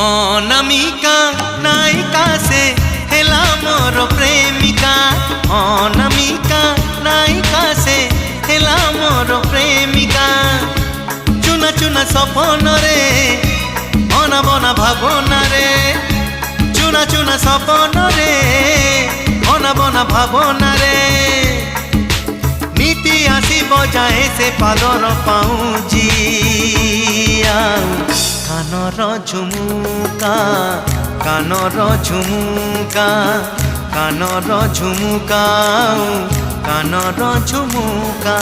अनामिका नायिका से हेला मोर प्रेमिका। अनामिका नायिका से हेला मोर प्रेमिका। चुना चुना सपन रे अना बना भावना रे। चुना चुना सपन रे अना बना भावना रे। नीति आसी बजाए से पादर पाऊँ कानर झुमुका कानर झुमुका कानर झुमुका कानर झुमुका।